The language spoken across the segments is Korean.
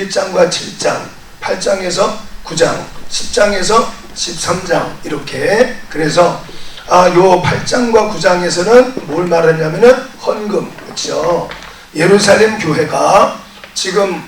1장과 7장, 8장에서 9장, 10장에서 13장 이렇게. 그래서 요 8장과 9장에서는 뭘 말하냐면은 헌금, 그렇죠? 예루살렘 교회가 지금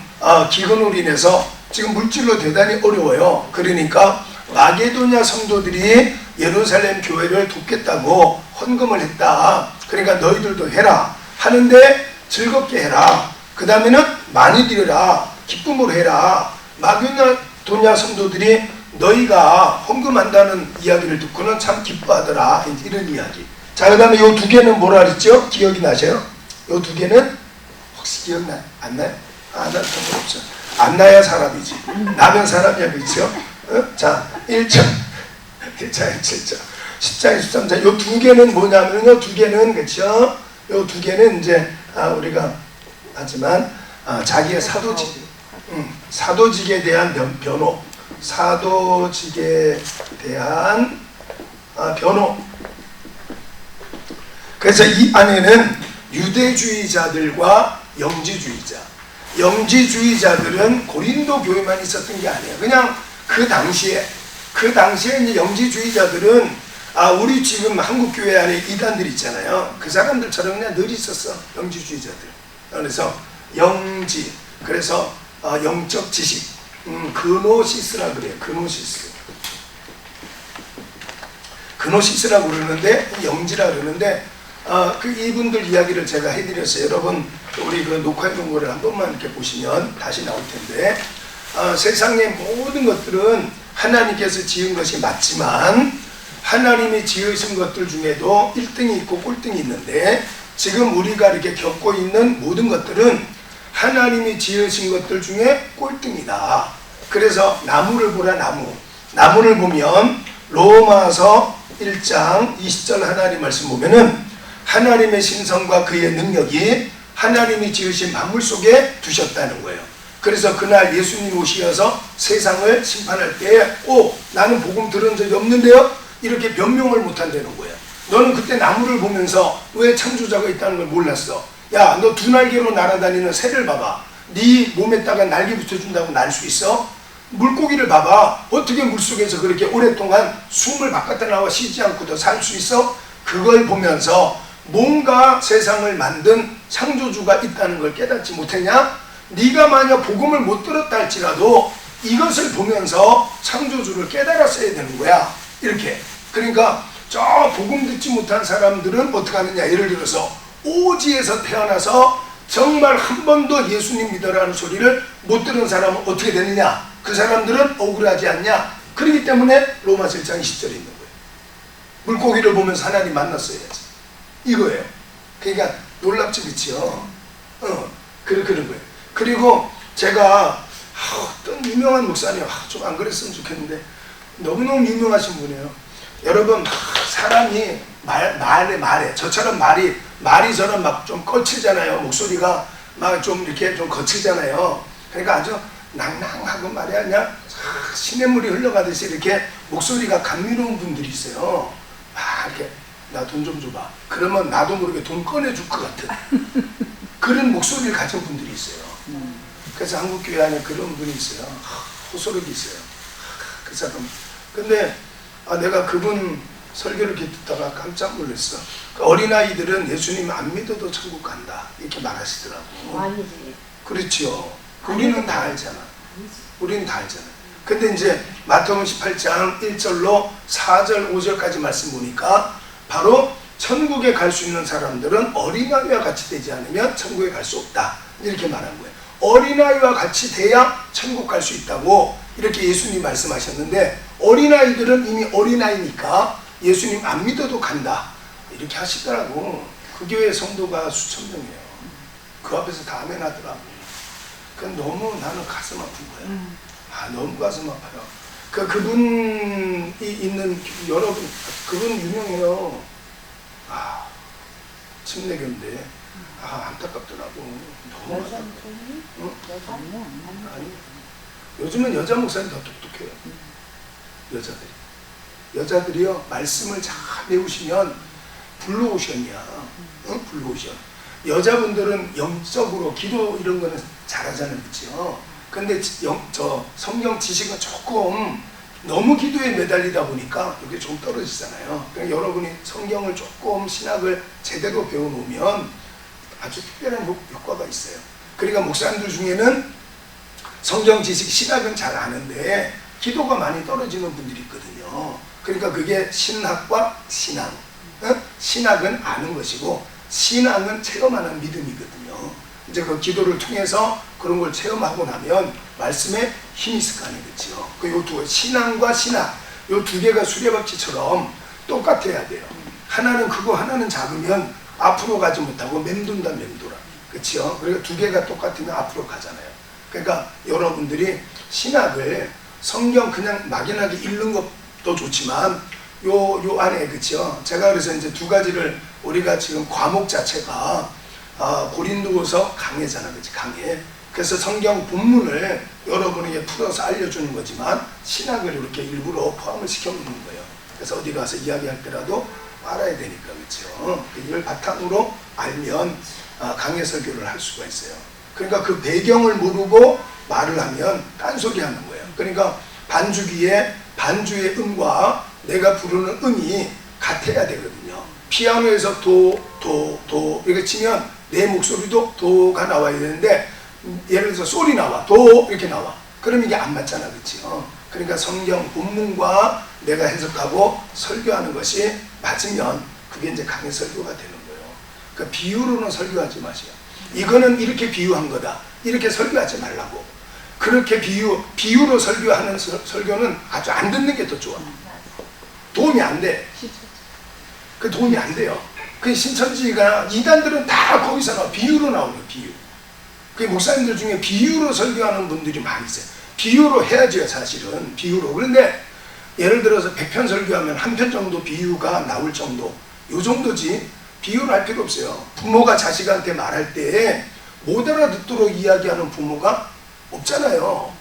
기근으로 인해서 지금 물질로 대단히 어려워요. 그러니까 마게도냐 성도들이 예루살렘 교회를 돕겠다고 헌금을 했다. 그러니까 너희들도 해라. 하는데 즐겁게 해라. 그 다음에는 많이 드려라. 기쁨으로 해라. 마게도냐 성도들이 너희가 헌금한다는 이야기를 듣고는 참 기뻐하더라. 이런 이야기. 자, 그 다음에 요 두 개는 뭐라 그랬죠? 기억이 나세요? 요 두 개는 혹시 기억나요? 안 나요? 안 날 상관없죠. 안 나야 사람이지. 나면 사람이야, 그렇죠? 자, 1장, 1장, 7장, 10장, 13장. 요 두 개는 뭐냐면요, 두 개는, 그렇죠? 요 두 개는 이제 우리가 하지만 자기의 사도직에 대한 변호, 사도직에 대한 변호. 그래서 이 안에는 유대주의자들과 영지주의자들은 고린도 교회만 있었던 게 아니에요. 그냥 그 당시에 이제 영지주의자들은 우리 지금 한국 교회 안에 이단들 있잖아요. 그 사람들처럼 그냥 늘 있었어. 영지주의자들. 그래서 영지, 그래서 영적 지식, 그노시스라 그래요. 그노시스라고 그러는데, 영지라 그러는데, 그 이분들 이야기를 제가 해드렸어요. 여러분, 우리 그 녹화해놓은 거를 한 번만 이렇게 보시면 다시 나올 텐데, 세상의 모든 것들은 하나님께서 지은 것이 맞지만, 하나님이 지으신 것들 중에도 1등이 있고 꼴등이 있는데, 지금 우리가 이렇게 겪고 있는 모든 것들은 하나님이 지으신 것들 중에 꼴등이다. 그래서 나무를 보라, 나무를 보면 로마서 1장 20절 하나님 말씀 보면은 하나님의 신성과 그의 능력이 하나님이 지으신 만물 속에 두셨다는 거예요. 그래서 그날 예수님 오시어서 세상을 심판할 때에 나는 복음 들은 적이 없는데요? 이렇게 변명을 못한다는 거예요. 너는 그때 나무를 보면서 왜 창조자가 있다는 걸 몰랐어? 야, 너 두 날개로 날아다니는 새를 봐봐. 네 몸에다가 날개 붙여준다고 날 수 있어? 물고기를 봐봐. 어떻게 물속에서 그렇게 오랫동안 숨을 바깥에 나와 쉬지 않고도 살 수 있어? 그걸 보면서 뭔가 세상을 만든 창조주가 있다는 걸 깨닫지 못했냐? 네가 만약 복음을 못 들었다 할지라도 이것을 보면서 창조주를 깨달았어야 되는 거야. 이렇게. 그러니까 저 복음 듣지 못한 사람들은 어떻게 하느냐. 예를 들어서 오지에서 태어나서 정말 한 번도 예수님 믿어라는 소리를 못 들은 사람은 어떻게 되느냐. 그 사람들은 억울하지 않냐. 그렇기 때문에 로마서 1장 20절에 있는 거예요. 물고기를 보면서 하나님 만났어야지. 이거예요. 그러니까 놀랍지, 그치요? 그런 거예요. 그리고 제가 어떤 유명한 목사님, 좀 안 그랬으면 좋겠는데 너무너무 유명하신 분이에요. 여러분, 사람이 말에 저처럼 말이 저는 막 좀 거치잖아요. 목소리가 막 좀 이렇게 좀 거치잖아요. 그러니까 아주 낭낭하고 말이야, 그냥 시냇물이 흘러가듯이 이렇게 목소리가 감미로운 분들이 있어요. 이렇게 나 돈 좀 줘봐. 그러면 나도 모르게 돈 꺼내줄 것 같은 그런 목소리를 가진 분들이 있어요. 그래서 한국교회 안에 그런 분이 있어요. 호소력이 있어요. 그 사람. 근데 내가 그분 설교를 이렇게 듣다가 깜짝 놀랐어. 그 어린아이들은 예수님 안 믿어도 천국 간다. 이렇게 말하시더라고. 아니지. 그렇지요. 우리는 다 알잖아. 근데 이제 마태복음 18장 1절로 4절, 5절까지 말씀 보니까 바로 천국에 갈 수 있는 사람들은 어린아이와 같이 되지 않으면 천국에 갈 수 없다. 이렇게 말한 거예요. 어린아이와 같이 돼야 천국 갈 수 있다고 이렇게 예수님 말씀하셨는데, 어린아이들은 이미 어린아이니까 예수님 안 믿어도 간다. 이렇게 하시더라고. 그 교회 성도가 수천 명이에요. 그 앞에서 다 아멘 하더라고. 그건 너무 나는 가슴 아픈 거야. 너무 가슴 아파요. 그분이 있는, 여러분, 그분 유명해요. 침례교인데, 안타깝더라고. 너무 안타깝더라고. 아니, 요즘은 여자 목사님 더 똑똑해요. 여자들이요, 말씀을 잘 배우시면 블루오션이야. 블루오션. 여자분들은 영적으로 기도 이런 거는 잘하잖아요, 그렇죠? 근데 저 성경 지식은 조금 너무 기도에 매달리다 보니까 이게 좀 떨어지잖아요. 그러니까 여러분이 성경을 조금 신학을 제대로 배워놓으면 아주 특별한 효과가 있어요. 그러니까 목사님들 중에는 성경 지식 신학은 잘 아는데 기도가 많이 떨어지는 분들이 있거든요. 그러니까 그게 신학과 신앙. 신학은 아는 것이고 신앙은 체험하는 믿음이거든요. 이제 그 기도를 통해서 그런 걸 체험하고 나면 말씀에 힘이 있을 거 아니겠죠. 그 신앙과 신학, 요 두 개가 수레바퀴처럼 똑같아야 돼요. 하나는 크고 하나는 작으면 앞으로 가지 못하고 맴돈다 맴돌아. 그렇죠? 그러니까 두 개가 똑같으면 앞으로 가잖아요. 그러니까 여러분들이 신학을 성경 그냥 막연하게 읽는 것도 좋지만 요 안에 그렇죠. 제가 그래서 이제 두 가지를 우리가 지금 과목 자체가 고린도후서 강해잖아, 그렇지? 강해. 그래서 성경 본문을 여러분에게 풀어서 알려주는 거지만 신학을 이렇게 일부러 포함을 시켜놓는 거예요. 그래서 어디 가서 이야기할 때라도 알아야 되니까, 그렇죠? 이걸 바탕으로 알면 강해 설교를 할 수가 있어요. 그러니까 그 배경을 모르고 말을 하면 딴소리 하는 거예요. 그러니까 반주기에 반주의 음과 내가 부르는 음이 같아야 되거든요. 피아노에서 도 이렇게 치면 내 목소리도 도가 나와야 되는데 예를 들어서 소리 나와 도 이렇게 나와. 그럼 이게 안 맞잖아, 그렇죠? 그러니까 성경 본문과 내가 해석하고 설교하는 것이 맞으면 그게 이제 강의 설교가 되는 거예요. 그러니까 비유로는 설교하지 마세요. 이거는 이렇게 비유한 거다. 이렇게 설교하지 말라고. 그렇게 비유로 설교하는 설교는 아주 안 듣는 게 더 좋아. 도움이 안 돼. 그 도움이 안 돼요. 그 신천지가 이단들은 다 거기서 나와. 비유로 나오는 비유. 그 목사님들 중에 비유로 설교하는 분들이 많이 있어요. 비유로 해야죠, 사실은. 비유로. 그런데 예를 들어서 100편 설교하면 한 편 정도 비유가 나올 정도. 요 정도지. 비유를 할 필요 없어요. 부모가 자식한테 말할 때 못 알아듣도록 이야기하는 부모가 없잖아요.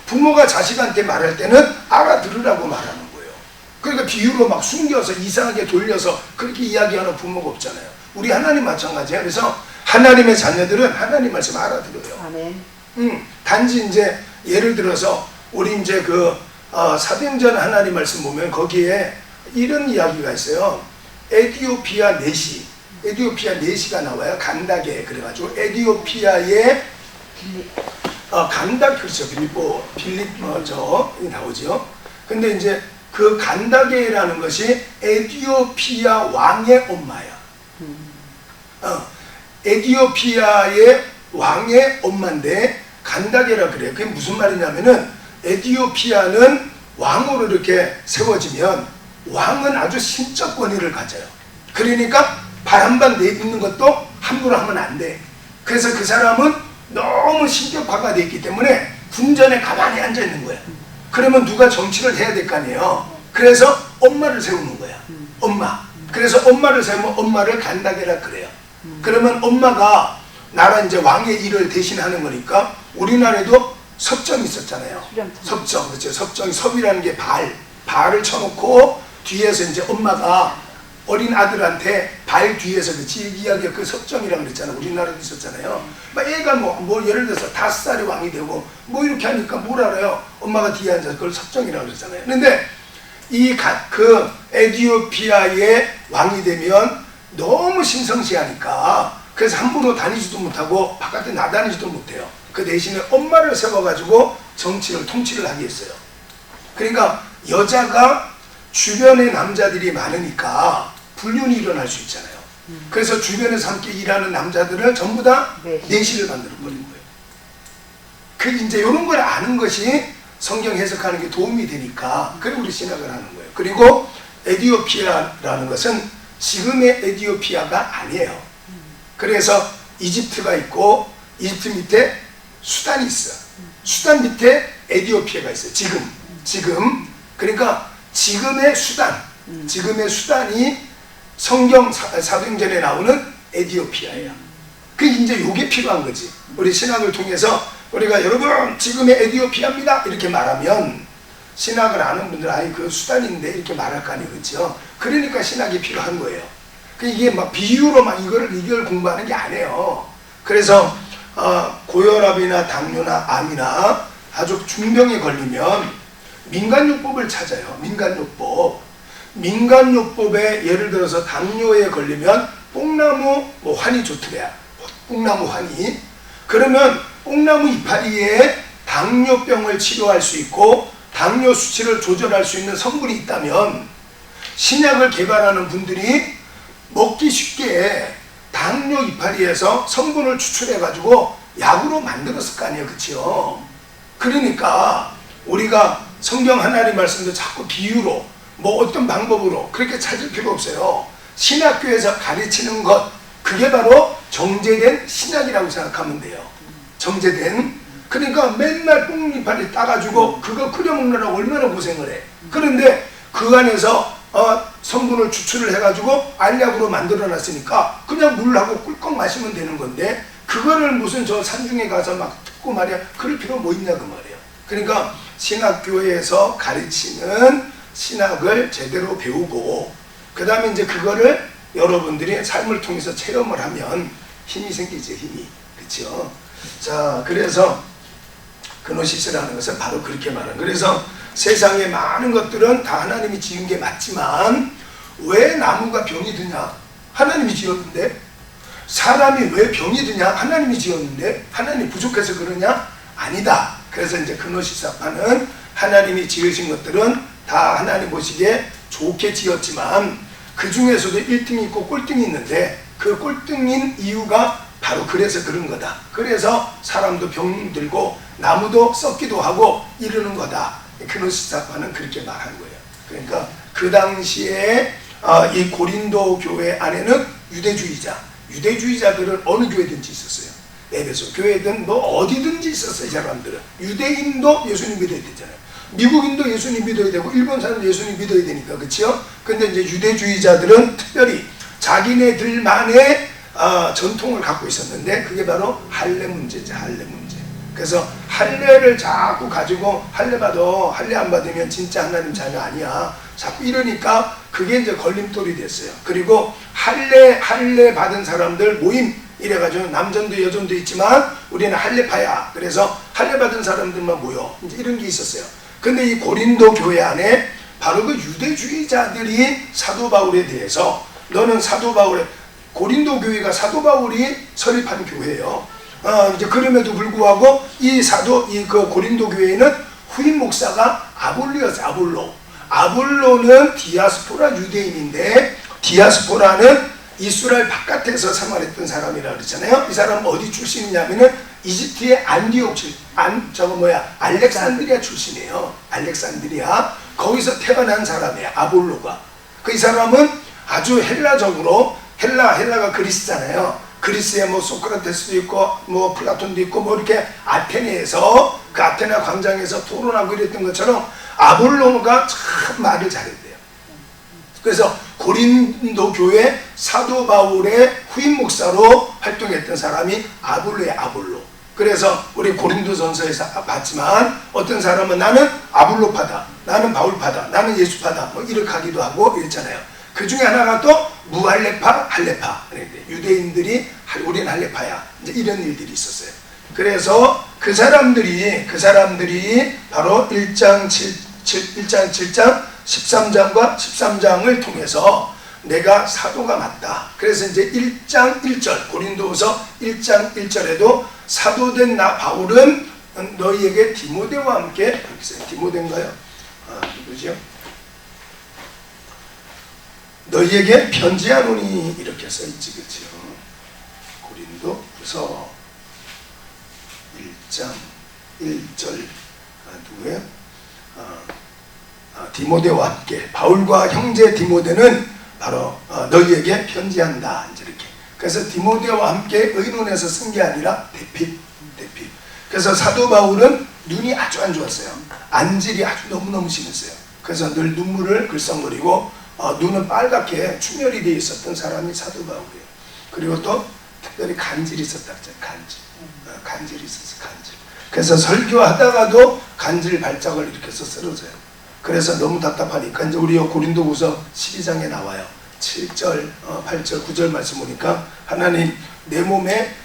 부모가 자식한테 말할 때는 알아들으라고 말하는 거예요. 그러니까 비유로 막 숨겨서 이상하게 돌려서 그렇게 이야기하는 부모가 없잖아요. 우리 하나님 마찬가지예요. 그래서 하나님의 자녀들은 하나님 말씀 알아들어요. 아멘. 단지 이제 예를 들어서 우리 이제 사도행전 하나님 말씀 보면 거기에 이런 이야기가 있어요. 에디오피아 내시가 나와요. 간다게. 그래가지고 에디오피아의 간다, 그렇죠. 빌립 나오죠. 근데 이제 그 간다게라는 것이 에디오피아 왕의 엄마야. 에디오피아의 왕의 엄마인데 간다게라 그래요. 그게 무슨 말이냐면은 에디오피아는 왕으로 이렇게 세워지면 왕은 아주 신적 권위를 가져요. 그러니까 발 한 번 내딛는 것도 함부로 하면 안 돼. 그래서 그 사람은 너무 신격화가 돼 있기 때문에 궁전에 가만히 앉아 있는 거야. 그러면 누가 정치를 해야 될 거 아니에요. 그래서 엄마를 세우는 거야. 엄마. 그래서 엄마를 세우면 엄마를 간다게라 그래요. 그러면 엄마가 나라 이제 왕의 일을 대신하는 거니까 우리나라에도 섭정이 있었잖아요. 섭정, 그렇죠. 섭정이 섭이라는 게 발을 쳐놓고 뒤에서 이제 엄마가 어린 아들한테 발 뒤에서 그치 이야기가 그 섭정이라고 그랬잖아요. 우리나라도 있었잖아요. 막 애가 뭐 예를 들어서 5살이 왕이 되고 뭐 이렇게 하니까 뭘 알아요? 엄마가 뒤에 앉아서 그걸 섭정이라고 그랬잖아요. 근데 그 에디오피아의 왕이 되면 너무 신성시하니까 그래서 함부로 다니지도 못하고 바깥에 나다니지도 못해요. 그 대신에 엄마를 세워가지고 정치를 통치를 하게 했어요. 그러니까 여자가 주변에 남자들이 많으니까 불륜이 일어날 수 있잖아요. 그래서 주변에서 함께 일하는 남자들을 전부 다 내시를 만들어 버린 거예요. 그 이제 이런 걸 아는 것이 성경 해석하는 게 도움이 되니까 그리고 우리 신학을 하는 거예요. 그리고 에디오피아라는 것은 지금의 에디오피아가 아니에요. 그래서 이집트가 있고 이집트 밑에 수단이 있어요. 수단 밑에 에디오피아가 있어요. 지금 그러니까 지금의 수단이 성경 사도행전에 나오는 에디오피아예요. 그 이제 요게 필요한 거지. 우리 신학을 통해서 우리가 여러분 지금의 에디오피아입니다 이렇게 말하면 신학을 아는 분들 그 수단인데 이렇게 말할 거 아니에요, 그렇죠? 그러니까 신학이 필요한 거예요. 이게 막 비유로 막 이걸 공부하는 게 아니에요. 그래서 고혈압이나 당뇨나 암이나 아주 중병에 걸리면 민간요법을 찾아요. 민간요법. 민간요법에 예를 들어서 당뇨에 걸리면 뽕나무 환이 좋더래요. 뽕나무 환이. 그러면 뽕나무 이파리에 당뇨병을 치료할 수 있고 당뇨 수치를 조절할 수 있는 성분이 있다면 신약을 개발하는 분들이 먹기 쉽게 당뇨 이파리에서 성분을 추출해 가지고 약으로 만들었을 거 아니에요. 그치요? 그러니까 우리가 성경 하나님 말씀도 자꾸 비유로 어떤 방법으로 그렇게 찾을 필요 없어요. 신학교에서 가르치는 것, 그게 바로 정제된 신약이라고 생각하면 돼요. 정제된. 그러니까 맨날 뽕이파리 따가지고 그거 끓여 먹느라고 얼마나 고생을 해. 그런데 그 안에서 성분을 추출을 해가지고 알약으로 만들어 놨으니까 그냥 물하고 꿀꺽 마시면 되는 건데, 그거를 무슨 저 산중에 가서 막 듣고 말이야, 그럴 필요 뭐 있냐 그 말이에요. 그러니까 신학교에서 가르치는 신학을 제대로 배우고, 그 다음에 이제 그거를 여러분들이 삶을 통해서 체험을 하면 힘이 생기죠. 힘이. 그렇죠? 자, 그래서 그노시스라는 것은 바로 그렇게 말하는. 그래서 세상에 많은 것들은 다 하나님이 지은 게 맞지만 왜 나무가 병이 드냐? 하나님이 지었는데. 사람이 왜 병이 드냐? 하나님이 지었는데. 하나님이 부족해서 그러냐? 아니다. 그래서 이제 그노시스파는 하나님이 지으신 것들은 다 하나님 보시기에 좋게 지었지만 그 중에서도 1등이 있고 꼴등이 있는데, 그 꼴등인 이유가 바로 그래서 그런 거다. 그래서 사람도 병들고 나무도 썩기도 하고 이러는 거다. 그노시스파는 그렇게 말한 거예요. 그러니까 그 당시에 이 고린도 교회 안에는 유대주의자들은 어느 교회든지 있었어요. 에베소 교회든 어디든지 있었어요. 이 사람들은. 유대인도 예수님 믿어야 되잖아요. 미국인도 예수님 믿어야 되고 일본 사람도 예수님 믿어야 되니까. 그렇죠? 근데 이제 유대주의자들은 특별히 자기네들만의 전통을 갖고 있었는데, 그게 바로 할례 문제죠. 할례 문제. 그래서 할례를 자꾸 가지고 할례 안 받으면 진짜 하나님 자녀 아니야. 자꾸 이러니까 그게 이제 걸림돌이 됐어요. 그리고 할례 받은 사람들 모임 이래가지고 남전도 여전도 있지만 우리는 할례파야. 그래서 할례 받은 사람들만 모여. 이제 이런 게 있었어요. 근데 이 고린도 교회 안에 바로 그 유대주의자들이 사도 바울에 대해서, 너는 사도 바울의, 고린도 교회가 사도 바울이 설립한 교회예요. 이제 그럼에도 불구하고 그 고린도 교회는 후임 목사가 아볼로였어요. 아볼로는 디아스포라 유대인인데, 디아스포라는 이스라엘 바깥에서 생활했던 사람이라 그랬잖아요. 이 사람은 어디 출신이냐면은 이집트의 알렉산드리아 출신이에요. 알렉산드리아. 거기서 태어난 사람이에요. 아볼로가. 이 사람은 아주 헬라적으로, 헬라가 그리스잖아요. 그리스에 소크라테스도 있고 플라톤도 있고 이렇게 아테네에서, 그 아테네 광장에서 토론하고 이랬던 것처럼 아볼로가 참 말을 잘했대요. 그래서 고린도 교회 사도 바울의 후임 목사로 활동했던 사람이 아볼로. 그래서 우리 고린도전서에서 봤지만 어떤 사람은 나는 아볼로파다, 나는 바울파다, 나는 예수파다 이렇게 하기도 하고 이랬잖아요. 그 중에 하나가 또 무할례파, 할례파. 유대인들이 우리는 할례파야. 이제 이런 일들이 있었어요. 그래서 그 사람들이 바로 1장 7장 13장과 13장을 통해서 내가 사도가 맞다. 그래서 이제 1장 1절, 고린도후서 1장 1절에도 사도된 나 바울은 너희에게 디모데와 함께, 디모데인가요? 누구죠? 너희에게 편지하노니 이렇게 써있지. 그렇죠? 고린도후서 1장 1절 누구예요? 디모데와 함께, 바울과 형제 디모데는 바로 너희에게 편지한다. 이렇게. 그래서 디모데와 함께 의논해서 쓴 게 아니라 대필. 그래서 사도 바울은 눈이 아주 안 좋았어요. 안질이 아주 너무너무 심했어요. 그래서 늘 눈물을 글썽거리고 눈은 빨갛게 충혈이 되어 있었던 사람이 사도 바울이에요. 그리고 또 특별히 간질이 있었다. 간질이 있었어요. 간질. 그래서 설교하다가도 간질 발작을 일으켜서 쓰러져요. 그래서 너무 답답하니까 이제 우리 고린도후서 12장에 나와요. 7절, 8절, 9절 말씀 보니까 하나님 내 몸에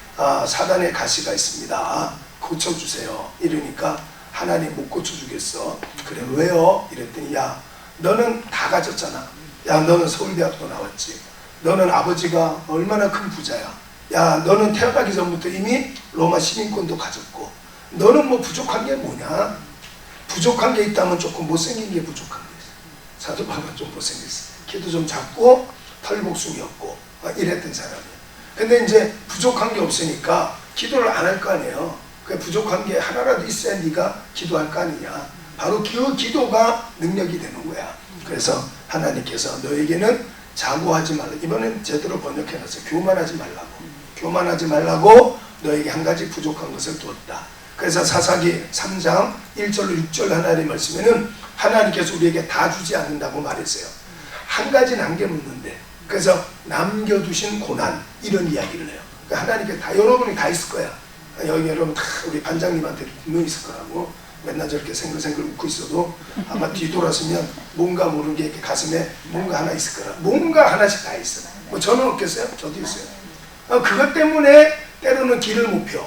사단의 가시가 있습니다. 고쳐주세요. 이러니까 하나님 못 고쳐주겠어. 그래 왜요? 이랬더니 야 너는 다 가졌잖아. 야 너는 서울대학도 나왔지. 너는 아버지가 얼마나 큰 부자야. 야 너는 태어나기 전부터 이미 로마 시민권도 가졌고 너는 뭐 부족한 게 뭐냐. 부족한 게 있다면 조금 못생긴 게 부족한 게 있어. 사도 바울은 좀 못생겼어. 키도 좀 작고 털복숭이였고 이랬던 사람이야. 근데 이제 부족한 게 없으니까 기도를 안 할 거 아니에요. 그 부족한 게 하나라도 있어야 네가 기도할 거 아니냐. 바로 그 기도가 능력이 되는 거야. 그래서 하나님께서 너에게는 자고하지 말라. 이번엔 제대로 번역해놨어요. 교만하지 말라고. 교만하지 말라고 너에게 한 가지 부족한 것을 두었다. 그래서 사사기 3장 1절로 6절 하나님 말씀에는 하나님께서 우리에게 다 주지 않는다고 말했어요. 한 가지 남겨놓는데 그래서 남겨두신 고난 이런 이야기를 해요. 그러니까 하나님께 다 여러분이 다 있을 거야. 여기 여러분 다 우리 반장님한테 분명 있을 거라고. 맨날 저렇게 생글생글 웃고 있어도 아마 뒤돌아서면 뭔가 모르는 게 이렇게 가슴에 뭔가 하나 있을 거라. 뭔가 하나씩 다 있어. 뭐 저는 없겠어요? 저도 있어요. 그것 때문에 때로는 길을 못 펴.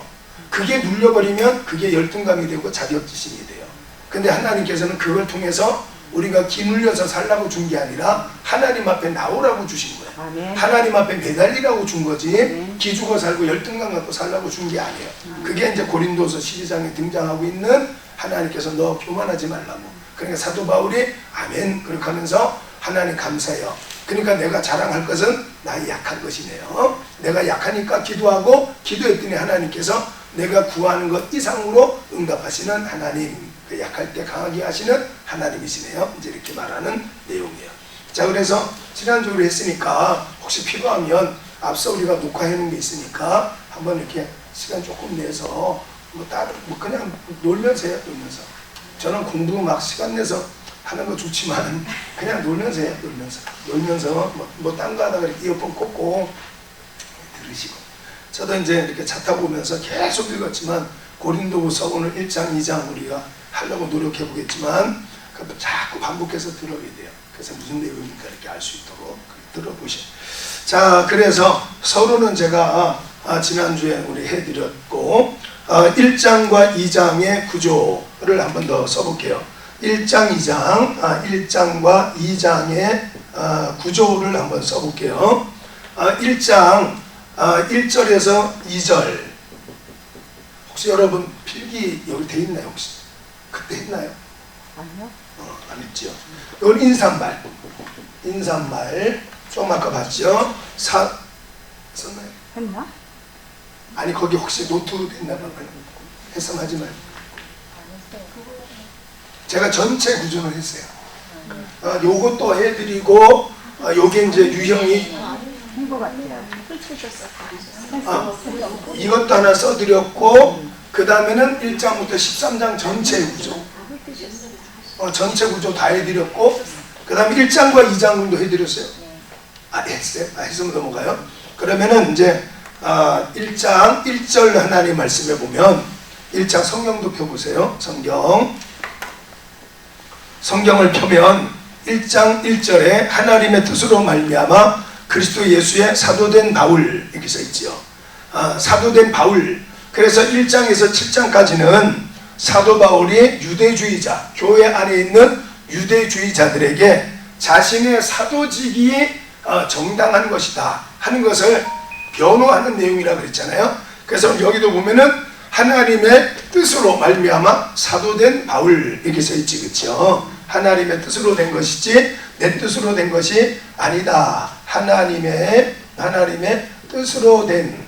그게 눌려버리면 그게 열등감이 되고 자격지심이 돼요. 근데 하나님께서는 그걸 통해서 우리가 기 눌려서 살라고 준 게 아니라 하나님 앞에 나오라고 주신 거예요. 아멘. 하나님 앞에 매달리라고 준 거지 아멘. 기죽어 살고 열등감 갖고 살라고 준 게 아니에요. 그게 이제 고린도서 12장에 등장하고 있는 하나님께서 너 교만하지 말라고. 그러니까 사도 바울이 아멘 그렇게 하면서 하나님 감사해요. 그러니까 내가 자랑할 것은 나의 약한 것이네요. 내가 약하니까 기도하고 기도했더니 하나님께서 내가 구하는 것 이상으로 응답하시는 하나님, 그 약할 때 강하게 하시는 하나님이시네요. 이제 이렇게 말하는 내용이에요. 자, 그래서 지난주 우리 했으니까 혹시 필요하면 앞서 우리가 녹화해 놓은 게 있으니까 한번 이렇게 시간 조금 내서 뭐 다른 뭐 그냥 놀면서 해요. 놀면서. 저는 공부 막 시간 내서 하는 거 좋지만 그냥 놀면서 해요. 놀면서 뭐 딴 거 하다가 이렇게 이어폰 꽂고 들으시고. 저도 이제 이렇게 차 타고 오면서 계속 읽었지만 고린도후서 오늘 1장 2장 우리가 하려고 노력해 보겠지만 자꾸 반복해서 들어야 돼요. 그래서 무슨 내용인가 이렇게 알 수 있도록 들어보시죠. 자, 그래서 서론은 제가 지난주에 우리 해드렸고 1장과 2장의 구조를 한 번 더 써볼게요. 1장, 1장과 2장의 구조를 한번 써볼게요. 1장 1절에서 2절 혹시 여러분 필기 여기 돼 있나요? 혹시 그때 했나요? 아니요. 안 했죠. 이건 인사말 좀 아까 봤죠? 썼나요? 했나? 아니 거기 혹시 노트 됐나 봐요. 해석하지 말고 제가 전체 구조를 했어요. 요것도 해드리고 요게 이제 유형이 한 것 같아요. 이것도 하나 써드렸고 그 다음에는 1장부터 13장 전체 구조 전체 구조 다 해드렸고 그 다음에 1장과 2장도 해드렸어요. 했어요? 했으면 넘어가요. 그러면은 이제 1장 1절 하나님 말씀에 보면 1장 성경도 펴보세요. 성경을 펴면 1장 1절에 하나님의 뜻으로 말미암아 그리스도 예수의 사도된 바울 이렇게 써있지요. 사도된 바울. 그래서 1장에서 7장까지는 사도 바울이 유대주의자, 교회 안에 있는 유대주의자들에게 자신의 사도직이 정당한 것이다 하는 것을 변호하는 내용이라고 그랬잖아요. 그래서 여기도 보면은 하나님의 뜻으로 말미암아 사도된 바울 이렇게 써있지, 그렇죠? 하나님의 뜻으로 된 것이지 내 뜻으로 된 것이 아니다. 하나님의 뜻으로 된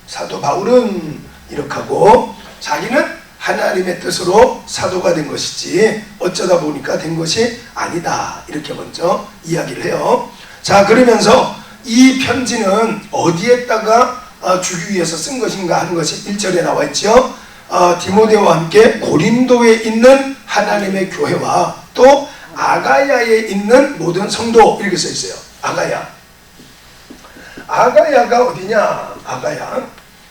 사도 바울은 이렇게 하고 자기는 하나님의 뜻으로 사도가 된 것이지 어쩌다 보니까 된 것이 아니다. 이렇게 먼저 이야기를 해요. 자, 그러면서 이 편지는 어디에다가 주기 위해서 쓴 것인가 하는 것이 1절에 나와 있죠. 디모데와 함께 고린도에 있는 하나님의 교회와 또 아가야에 있는 모든 성도 이렇게 써 있어요. 아가야가 어디냐?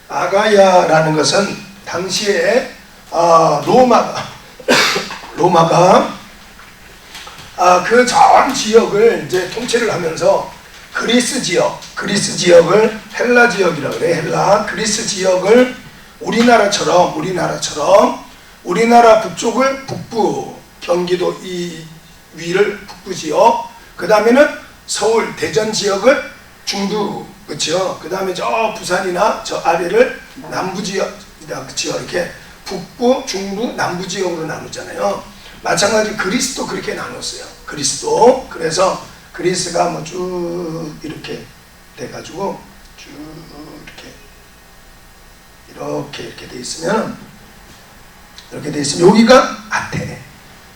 아가야라는 것은 당시에 로마가 그 전 지역을 이제 통치를 하면서 그리스 지역을 헬라 지역이라고 그래. 헬라 그리스 지역을 우리나라처럼 우리나라 북쪽을 북부, 경기도 이 위를 북부 지역, 그 다음에는 서울 대전 지역을 중부, 그렇죠. 그 다음에 저 부산이나 저 아래를 남부 지역, 이렇게 북부, 중부, 남부 지역으로 나누잖아요. 마찬가지 그리스도 그렇게 나눴어요. 그리스도. 그래서 그리스가 뭐 쭉 이렇게 돼가지고 쭉 이렇게 돼 있으면, 이렇게 돼 있으면 여기가 아테네,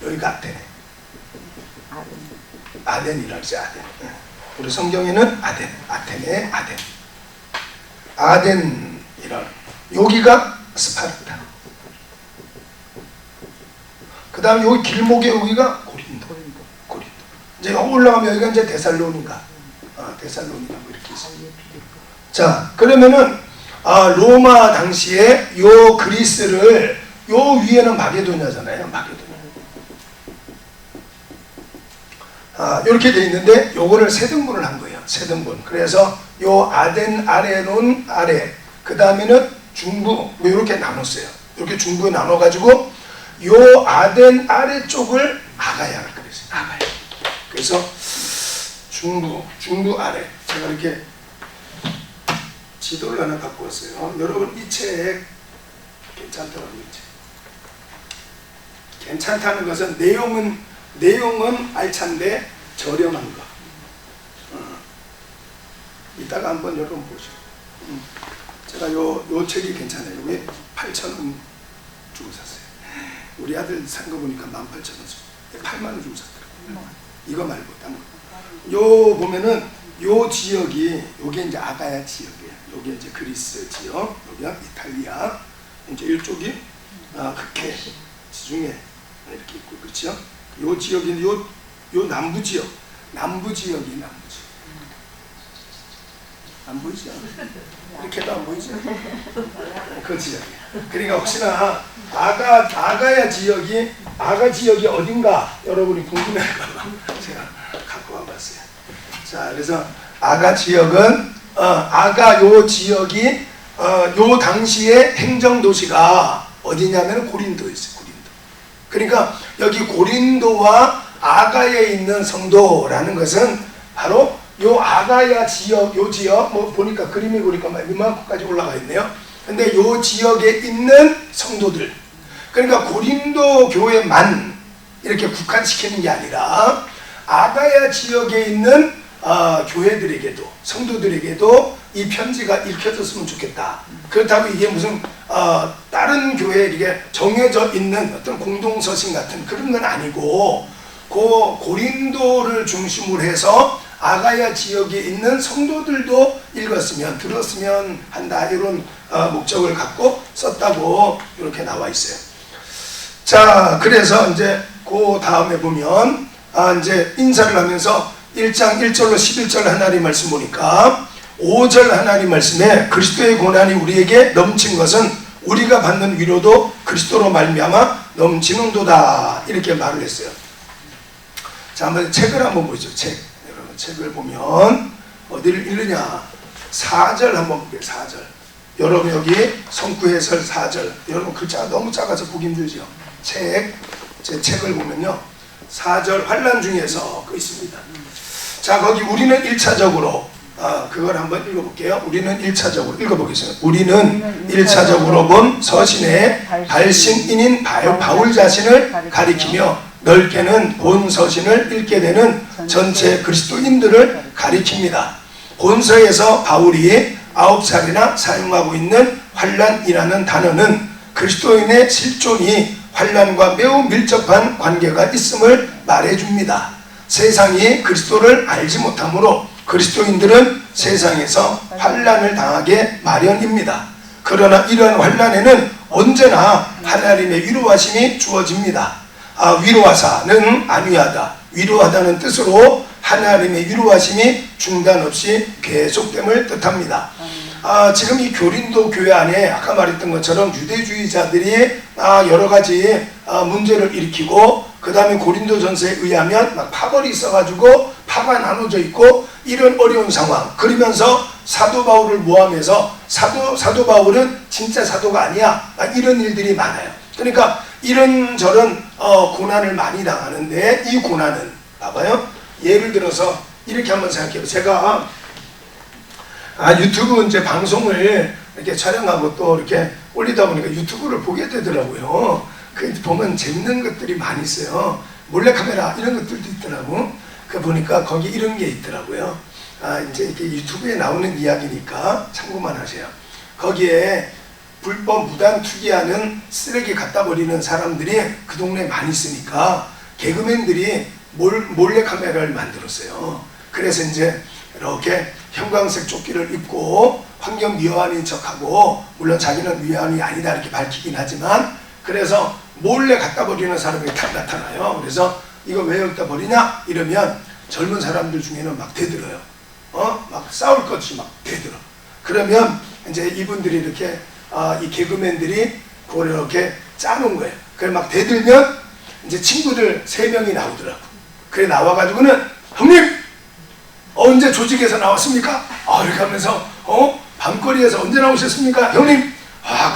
여기가 아테네. 아덴이라 그러지. 아덴. 우리 성경에는 아테네, 아덴이라. 여기가 스파르타. 그 다음에 여기 길목에 여기가 고린도. 이제 올라가면 여기가 이제 데살로니가. 데살로니가 뭐 이렇게 있습니다. 자, 그러면은 로마 당시에 요 그리스를, 요 위에는 마게도냐잖아요. 마게도냐. 이렇게 돼 있는데 요거를 세 등분을 한 거예요. 세 등분. 그래서 요 아덴 아래론 아래, 그 다음에는 중부, 뭐 이렇게 나눴어요. 이렇게 중부에 나눠가지고 요 아덴 아래쪽을 아가야라 그랬어요. 아가야. 그래서 중부 아래. 제가 이렇게 지도를 하나 갖고 왔어요. 여러분 이 책 괜찮더라고요. 이 책. 괜찮다는 것은 내용은 알찬데 저렴한 거. 이따가 한번 여러분 보시죠. 제가 요 책이 괜찮아요. 이게 8,000원 주고 샀어요. 우리 아들 산 거 보니까 18,000원. 8만원 주고 샀더라고요. 이거 말고 딴 거. 요 보면은 요 지역이, 요게 이제 아가야 지역이에요. 요게 이제 그리스 지역, 여기가 이탈리아. 이제 이쪽이 극해 지중해 이렇게 있고, 그렇죠? 요 지역이 요 남부 지역이 남부 지역. 안 보이죠? 이렇게도 안 보이죠? 그 지역이에요. 그러니까 혹시나 아가 지역이 어딘가 여러분이 궁금해할까봐 제가 갖고 와봤어요. 자, 그래서 아가 지역은 요 지역이 요 당시에 행정도시가 어디냐면 고린도였어요. 고린도. 그러니까 여기 고린도와 아가에 있는 성도라는 것은 바로 요 아가야 지역, 요 지역, 뭐 보니까 그림이 보니까 막 이만큼까지 올라가 있네요. 근데 요 지역에 있는 성도들, 그러니까 고린도 교회만 이렇게 국한시키는 게 아니라 아가야 지역에 있는 교회들에게도, 성도들에게도 이 편지가 읽혀졌으면 좋겠다. 그렇다고 이게 무슨 다른 교회에 이게 정해져 있는 어떤 공동서신 같은 그런 건 아니고, 고린도를 중심으로 해서 아가야 지역에 있는 성도들도 읽었으면, 들었으면 한다, 이런 목적을 갖고 썼다고 이렇게 나와 있어요. 자, 그래서 이제 그 다음에 보면 이제 인사를 하면서 1장 1절로 11절 하나님 말씀 보니까 5절 하나님 말씀에 그리스도의 고난이 우리에게 넘친 것은 우리가 받는 위로도 그리스도로 말미암아 넘치는도다, 이렇게 말을 했어요. 자, 한번 책을 한번 보죠. 여러분 책을 보면 어디를 읽느냐, 4절 한번 볼게요. 4절. 여러분 여기 성구해설 4절. 여러분 글자가 너무 작아서 보기 힘들죠. 제 책을 보면요, 4절 환난 중에서 그 있습니다. 자, 거기 우리는 1차적으로 그걸 한번 읽어볼게요. 우리는 1차적으로 읽어보겠습니다. 우리는 1차적으로 본 서신의 발신인인 바울 자신을 가리키며 넓게는 본 서신을 읽게 되는 전체 그리스도인들을 가리킵니다. 본서에서 바울이 9차례나 사용하고 있는 환난이라는 단어는 그리스도인의 실존이 환난과 매우 밀접한 관계가 있음을 말해줍니다. 세상이 그리스도를 알지 못하므로 그리스도인들은 세상에서 환난을 당하게 마련입니다. 그러나 이러한 환난에는 언제나 하나님의 위로하심이 주어집니다. 위로하사는 안위하다, 위로하다는 뜻으로 하나님의 위로하심이 중단 없이 계속됨을 뜻합니다. 지금 이 고린도 교회 안에 아까 말했던 것처럼 유대주의자들이 여러 가지 문제를 일으키고, 그 다음에 고린도전서에 의하면 막 파벌이 있어가지고 파가 나눠져 있고, 이런 어려운 상황, 그러면서 사도 바울을 모함해서 사도 바울은 진짜 사도가 아니야, 이런 일들이 많아요. 그러니까 이런저런 고난을 많이 당하는데, 이 고난은 봐봐요. 예를 들어서 이렇게 한번 생각해요. 제가 유튜브 이제 방송을 이렇게 촬영하고 또 이렇게 올리다 보니까 유튜브를 보게 되더라고요. 그 보면 재밌는 것들이 많이 있어요. 몰래카메라 이런 것들도 있더라고. 그 보니까 거기 이런 게 있더라고요. 이제 이렇게 유튜브에 나오는 이야기니까 참고만 하세요. 거기에 불법 무단 투기하는 쓰레기 갖다 버리는 사람들이 그 동네에 많이 있으니까 개그맨들이 몰래카메라를 만들었어요. 그래서 이제 이렇게 형광색 조끼를 입고 환경미화원인 척하고, 물론 자기는 미화원이 아니다 이렇게 밝히긴 하지만, 그래서 몰래 갖다 버리는 사람이 딱 나타나요. 그래서 이거 왜 여기다 버리냐 이러면 젊은 사람들 중에는 막 대들어요. 막 싸울 것이 막 대들어. 그러면 이제 이분들이 이렇게 이 개그맨들이 그걸 이렇게 짜놓은 거예요. 그래 막 대들면 이제 친구들 3명이 나오더라고. 그래 나와가지고는 형님 언제 조직에서 나왔습니까? 이렇게 하면서 밤거리에서 언제 나오셨습니까? 형님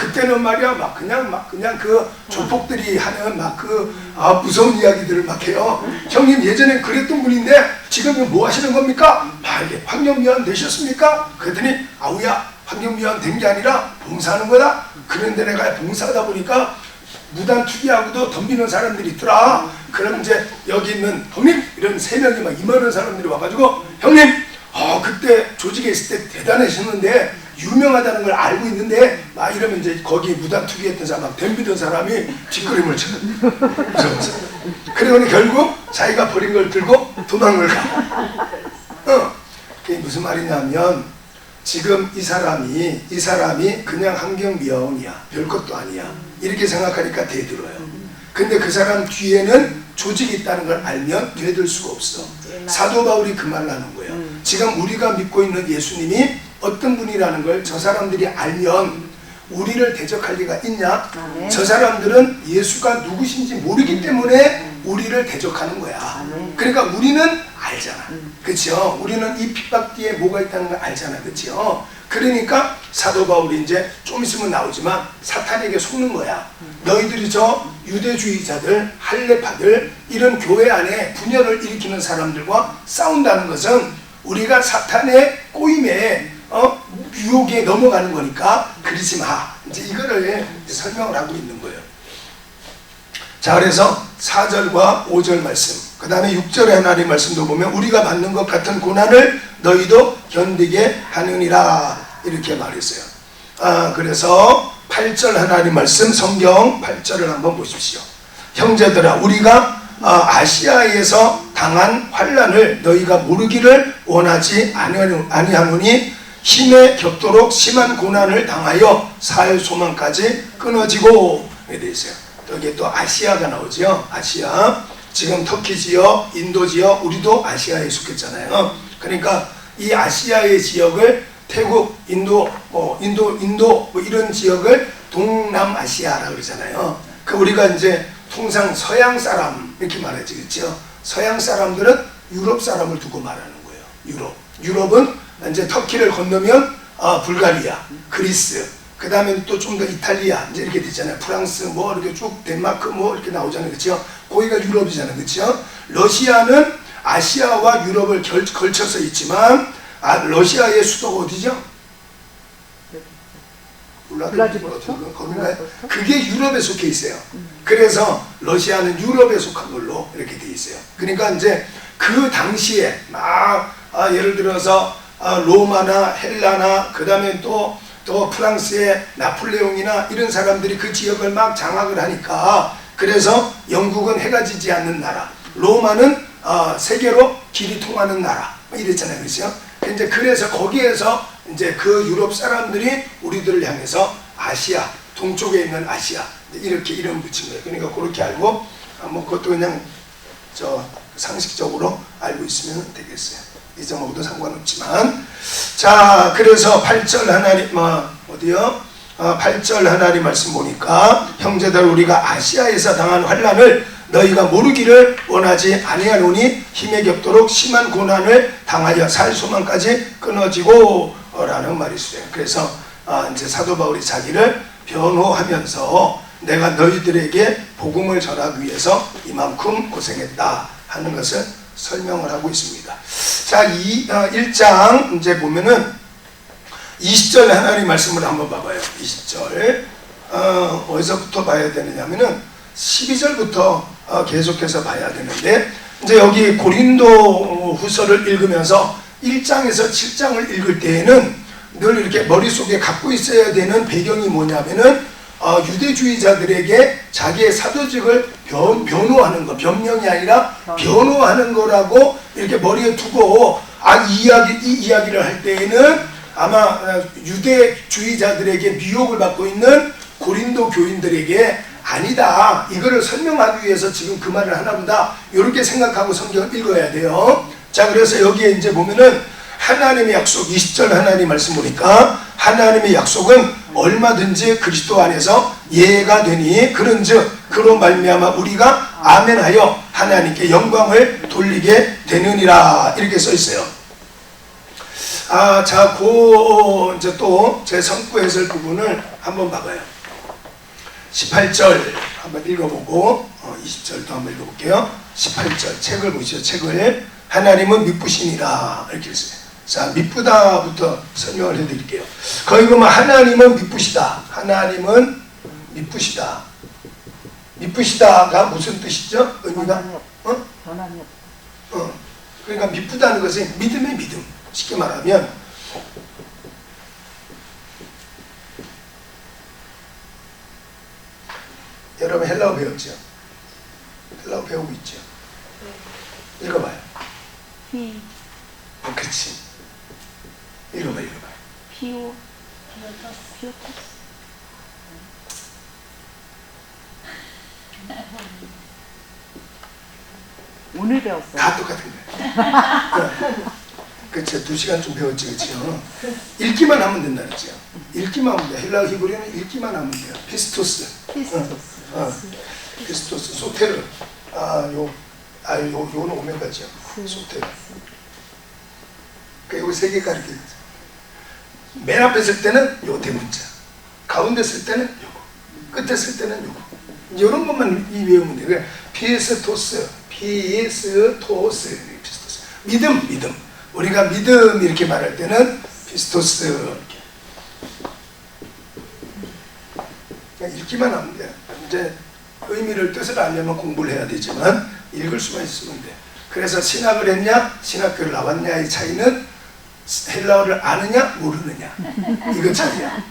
그때는 말이야 막 그냥 그 조폭들이 하는 막 무서운 이야기들을 막 해요. 형님 예전엔 그랬던 분인데 지금은 뭐 하시는 겁니까? 이게 환경미화원 되셨습니까? 그랬더니 아우야 환경미화원 된 게 아니라 봉사하는 거다. 그런데 내가 봉사하다 보니까 무단 투기하고도 덤비는 사람들이 있더라. 그럼 이제 여기 있는 형님 이런 3명이 막 이만한 사람들이 와가지고 형님 그때 조직에 있을 때 대단하셨는데 유명하다는 걸 알고 있는데 막 이러면 이제 거기 무단 투기했던 사람 막 덤비던 사람이 뒷걸음을 쳐요. 그러고는 결국 자기가 버린 걸 들고 도망을 가. 그게 무슨 말이냐면 지금 이 사람이 그냥 환경미화원이야, 별것도 아니야 이렇게 생각하니까 대들어요. 근데 그 사람 뒤에는 조직이 있다는 걸 알면 되들 수가 없어. 사도 바울이 그 말을 하는 거예요. 지금 우리가 믿고 있는 예수님이 어떤 분이라는 걸 저 사람들이 알면 우리를 대적할 리가 있냐? 저 사람들은 예수가 누구신지 모르기 때문에 우리를 대적하는 거야. 그러니까 우리는 알잖아. 그렇죠? 우리는 이 핍박 뒤에 뭐가 있다는 걸 알잖아. 그렇죠? 그러니까 사도 바울이 이제 좀 있으면 나오지만 사탄에게 속는 거야. 너희들이 저 유대주의자들, 할례파들 이런 교회 안에 분열을 일으키는 사람들과 싸운다는 것은 우리가 사탄의 꼬임에 유혹에 넘어가는 거니까 그러지 마. 이제 이거를 설명을 하고 있는 거예요. 자, 그래서 4절과 5절 말씀, 그 다음에 6절의 하나님 말씀도 보면 우리가 받는 것 같은 고난을 너희도 견디게 하느니라 이렇게 말했어요. 그래서 8절 하나님 말씀, 성경 8절을 한번 보십시오. 형제들아 우리가 아시아에서 당한 환난을 너희가 모르기를 원하지 아니하노니 힘에 겹도록 심한 고난을 당하여 살 소망까지 끊어지고 되어 있어요. 여기에 또 아시아가 나오죠. 아시아. 지금 터키 지역, 인도 지역, 우리도 아시아에 속했잖아요. 그러니까 이 아시아의 지역을 태국, 인도 뭐 이런 지역을 동남아시아라고 그러잖아요. 그 우리가 이제 통상 서양 사람 이렇게 말하지, 그렇죠? 서양 사람들은 유럽 사람을 두고 말하는 거예요. 유럽은 이제 터키를 건너면 불가리아, 그리스, 그 다음에 또 좀 더 이탈리아 이제 이렇게 되잖아요. 프랑스 뭐 이렇게 쭉 덴마크 뭐 이렇게 나오잖아요, 그렇죠? 거기가 유럽이잖아요, 그렇죠? 러시아는 아시아와 유럽을 걸쳐서 있지만 러시아의 수도가 어디죠? 거기가 그게 유럽에 속해 있어요. 그래서 러시아는 유럽에 속한 걸로 이렇게 돼 있어요. 그러니까 이제 그 당시에 막 예를 들어서 로마나 헬라나 그 다음에 또 프랑스의 나폴레옹이나 이런 사람들이 그 지역을 막 장악을 하니까 그래서 영국은 해가 지지 않는 나라, 로마는 세계로 길이 통하는 나라 이랬잖아요, 그렇죠? 이제 그래서 거기에서 이제 그 유럽 사람들이 우리들을 향해서 아시아, 동쪽에 있는 아시아 이렇게 이름 붙인 거예요. 그러니까 그렇게 알고 뭐 그것도 그냥 상식적으로 알고 있으면 되겠어요. 잊어먹어도 상관없지만. 자, 그래서 8절 하나님 어디요? 8절 하나님 말씀 보니까 형제들 우리가 아시아에서 당한 환난을 너희가 모르기를 원하지 아니하노니 힘에 겹도록 심한 고난을 당하여 살 소망까지 끊어지고 라는 말이 있어요. 그래서 이제 사도 바울이 자기를 변호하면서 내가 너희들에게 복음을 전하기 위해서 이만큼 고생했다 하는 것을 설명을 하고 있습니다. 자, 1장 이제 보면은 20절 하나님 말씀을 한번 봐봐요. 20절 어디서부터 봐야 되느냐면은 12절부터 계속해서 봐야 되는데, 이제 여기 고린도 후서를 읽으면서 1장에서 7장을 읽을 때에는 늘 이렇게 머릿속에 갖고 있어야 되는 배경이 뭐냐면은 유대주의자들에게 자기의 사도직을 변호하는 거, 변명이 아니라 변호하는 거라고 이렇게 머리에 두고 이 이야기를 할 때에는 아마 유대주의자들에게 미혹을 받고 있는 고린도 교인들에게 아니다, 이거를 설명하기 위해서 지금 그 말을 하나 보다, 이렇게 생각하고 성경을 읽어야 돼요. 자, 그래서 여기에 이제 보면은 하나님의 약속, 20절 하나님 말씀 보니까 하나님의 약속은 얼마든지 그리스도 안에서 예가 되니 그런즉 그로 말미암아 우리가 아멘하여 하나님께 영광을 돌리게 되느니라, 이렇게 써 있어요. 자, 이제 또 제 성구 해설 부분을 한번 봐봐요. 18절 한번 읽어보고 20절도 한번 읽어볼게요. 18절 책을 보시죠. 책을 하나님은 미쁘시니라 이렇게 했어요. 자, 미쁘다부터 설명을 해드릴게요. 거기 보면 하나님은 미쁘시다. 하나님은 미쁘시다. 미쁘시다가 무슨 뜻이죠? 의미가? 변함이 없다. 그러니까 미쁘다는 것은 믿음의 믿음. 쉽게 말하면 여러분 헬라어 배웠죠? 헬라어 배우고 있죠? 읽어봐요. 그렇지. 읽어봐요. 피오토스. 오늘 배웠어요. 다 똑같은 거예요. 그렇죠. 2시간 좀 배웠지, 그렇죠? 읽기만 하면 된다, 그렇죠? 읽기만 하면 돼. 헬라어 히브리어는 읽기만 하면 돼요. 피스토스. 피스토스. 소테르. 요거는 오메가죠. 소테르. 그러니까 요거 3개 가르쳐요. 맨 앞에 쓸 때는 요 대문자, 가운데 쓸 때는 요거, 끝에 쓸 때는 요거. 이런 것만 외우면 돼요. 그러니까 피스토스. 피스토스. 믿음. 우리가 믿음 이렇게 말할 때는 피스토스 이렇게. 그냥 읽기만 하면 돼요. 이제 의미를, 뜻을 알려면 공부를 해야 되지만 읽을 수만 있으면 돼. 그래서 신학을 했냐, 신학교를 나왔냐의 차이는 헬라어를 아느냐 모르느냐, 이거 차이야.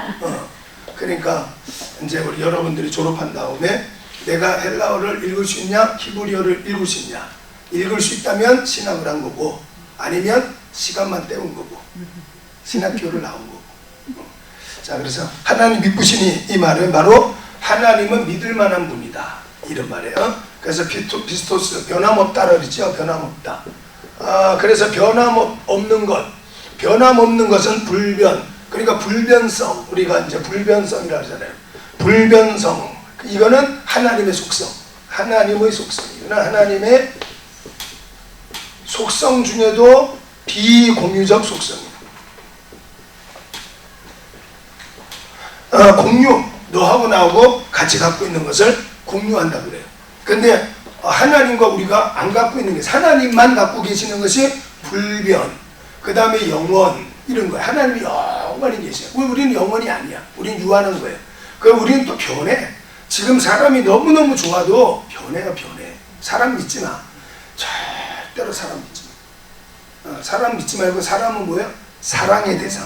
그러니까 이제 우리 여러분들이 졸업한 다음에 내가 헬라어를 읽을 수 있냐, 히브리어를 읽을 수 있냐, 읽을 수 있다면 신학을 한 거고, 아니면 시간만 때운 거고, 신학교를 나온 거고. 자, 그래서 하나님 미쁘시니, 이 말은 바로 하나님은 믿을 만한 분이다, 이런 말이에요. 그래서 피스토스, 변함없다라고 그러죠. 변함없다. 그래서 변함없는 것, 변함없는 것은 불변, 그러니까 불변성, 우리가 이제 불변성이라고 하잖아요. 불변성, 이거는 하나님의 속성, 하나님의 속성, 이거는 하나님의 속성 중에도 비공유적 속성이에요. 공유, 너하고 나하고 같이 갖고 있는 것을 공유한다 그래요. 근데 하나님과 우리가 안 갖고 있는 게, 하나님만 갖고 계시는 것이 불변, 그 다음에 영원, 이런 거예요. 하나님이 영원히 계셔요. 우리는 영원이 아니야. 우리는 유한한 거예요. 우리는 또 변해. 지금 사람이 너무너무 좋아도 변해요. 사람 믿지 마. 절대로 사람 믿지 마. 사람 믿지 말고, 사람은 뭐예요? 사랑의 대상.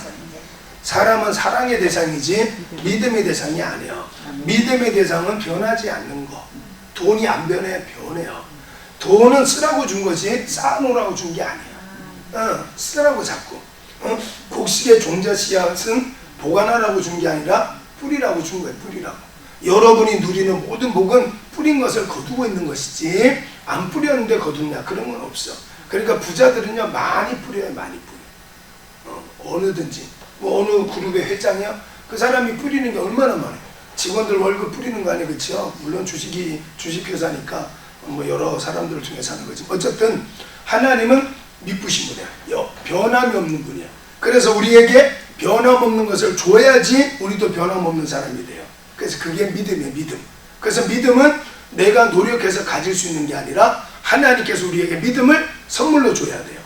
사람은 사랑의 대상이지 믿음의 대상이 아니에요. 믿음의 대상은 변하지 않는 거. 돈이 안 변해요. 돈은 쓰라고 준 거지 쌓아놓으라고 준 게 아니에요. 쓰라고 자꾸. 곡식의 종자 씨앗은 보관하라고 준 게 아니라 뿌리라고 준 거예요. 뿌리라고. 여러분이 누리는 모든 복은 뿌린 것을 거두고 있는 것이지, 안 뿌렸는데 거두냐, 그런 건 없어. 그러니까 부자들은요, 많이 뿌려요. 많이 뿌려. 어느든지. 뭐 어느 그룹의 회장이야? 그 사람이 뿌리는 게 얼마나 많아요. 직원들 월급 뿌리는 거 아니에요, 그렇죠? 물론 주식회사니까 뭐 여러 사람들을 통해서 하는 거지. 어쨌든 하나님은 미쁘신 분이야. 변함이 없는 분이야. 그래서 우리에게 변함없는 것을 줘야지 우리도 변함없는 사람이 돼요. 그래서 그게 믿음이에요. 믿음. 그래서 믿음은 내가 노력해서 가질 수 있는 게 아니라 하나님께서 우리에게 믿음을 선물로 줘야 돼요.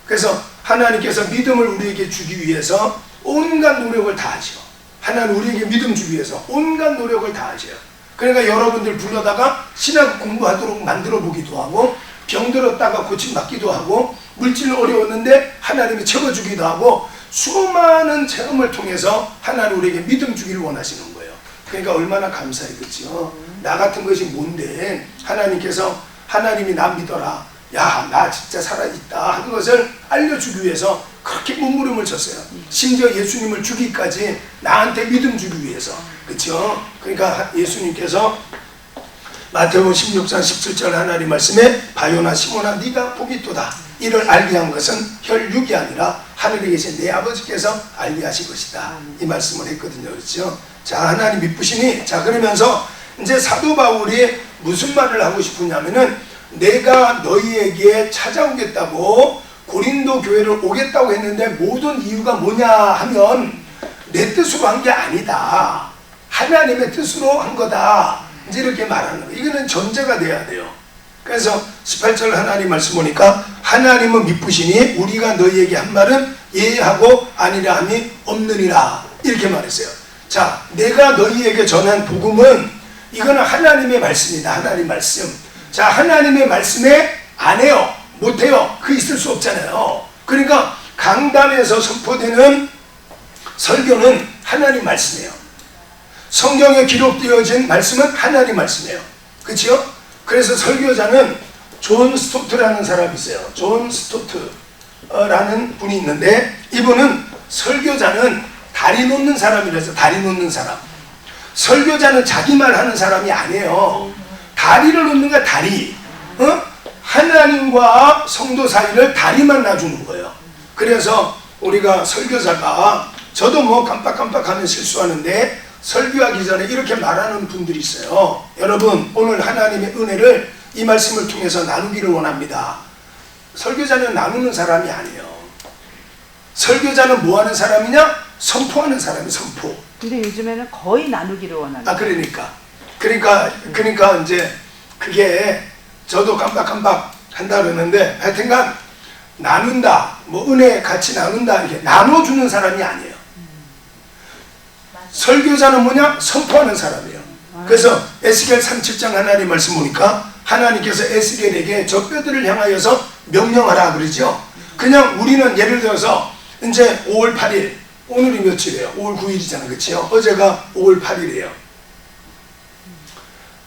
그래서 하나님께서 믿음을 우리에게 주기 위해서 온갖 노력을 다하죠. 하나님 우리에게 믿음 주기 위해서 온갖 노력을 다하죠. 그러니까 여러분들 불러다가 신학 공부하도록 만들어 보기도 하고, 병들었다가 고침받기도 하고, 물질 어려웠는데 하나님이 채워주기도 하고, 수많은 체험을 통해서 하나님 우리에게 믿음 주기를 원하시는 거예요. 그러니까 얼마나 감사해, 그렇죠? 나 같은 것이 뭔데 하나님께서 하나님이 나 믿어라, 야 나 진짜 살아있다 하는 것을 알려주기 위해서 그렇게 몸부림을 쳤어요. 심지어 예수님을 주기까지 나한테 믿음 주기 위해서. 그렇죠? 그러니까 예수님께서 마태복음 16장 17절 하나님 말씀에 바요나 시몬아 네가 복이 있도다, 이를 알게 한 것은 혈육이 아니라 하늘에 계신 내 아버지께서 알게 하신 것이다, 이 말씀을 했거든요. 그렇죠? 자, 하나님 미쁘시니, 자 그러면서 이제 사도 바울이 무슨 말을 하고 싶으냐면은, 내가 너희에게 찾아오겠다고 고린도 교회를 오겠다고 했는데 모든 이유가 뭐냐 하면 내 뜻으로 한 게 아니다, 하나님의 뜻으로 한 거다, 이제 이렇게 말하는 거예요. 이거는 전제가 돼야 돼요. 그래서 18절 하나님 말씀 보니까 하나님은 미쁘시니 우리가 너희에게 한 말은 예하고 아니라 함이 없느니라, 이렇게 말했어요. 자, 내가 너희에게 전한 복음은 이거는 하나님의 말씀이다. 하나님 말씀. 자, 하나님의 말씀에 안 해요, 못 해요, 그 있을 수 없잖아요. 그러니까 강단에서 선포되는 설교는 하나님 말씀이에요. 성경에 기록되어진 말씀은 하나님 말씀이에요. 그렇죠? 그래서 설교자는 존 스토트라는 사람이 있어요. 존 스토트라는 분이 있는데, 이분은 설교자는 다리 놓는 사람이라서, 다리 놓는 사람. 설교자는 자기 말 하는 사람이 아니에요. 다리를 놓는 거야, 다리. 하나님과 성도 사이를 다리만 놔주는 거예요. 그래서 우리가 설교자가, 저도 뭐 깜빡깜빡하면 실수하는데 설교하기 전에 이렇게 말하는 분들이 있어요. 여러분, 오늘 하나님의 은혜를 이 말씀을 통해서 나누기를 원합니다. 설교자는 나누는 사람이 아니에요. 설교자는 뭐 하는 사람이냐? 선포하는 사람이, 선포. 근데 요즘에는 거의 나누기를 원합니다. 그러니까 이제 그게 저도 깜빡깜빡 한다 그러는데, 하여튼간 나눈다, 뭐 은혜 같이 나눈다, 이렇게 나눠주는 사람이 아니에요. 설교자는 뭐냐? 선포하는 사람이에요. 그래서 에스겔 37장 하나님 말씀 보니까 하나님께서 에스겔에게 저 뼈들을 향하여서 명령하라 그러죠. 그냥 우리는 예를 들어서 이제 5월 8일, 오늘이 며칠이에요? 5월 9일이잖아요. 그렇죠? 어제가 5월 8일이에요.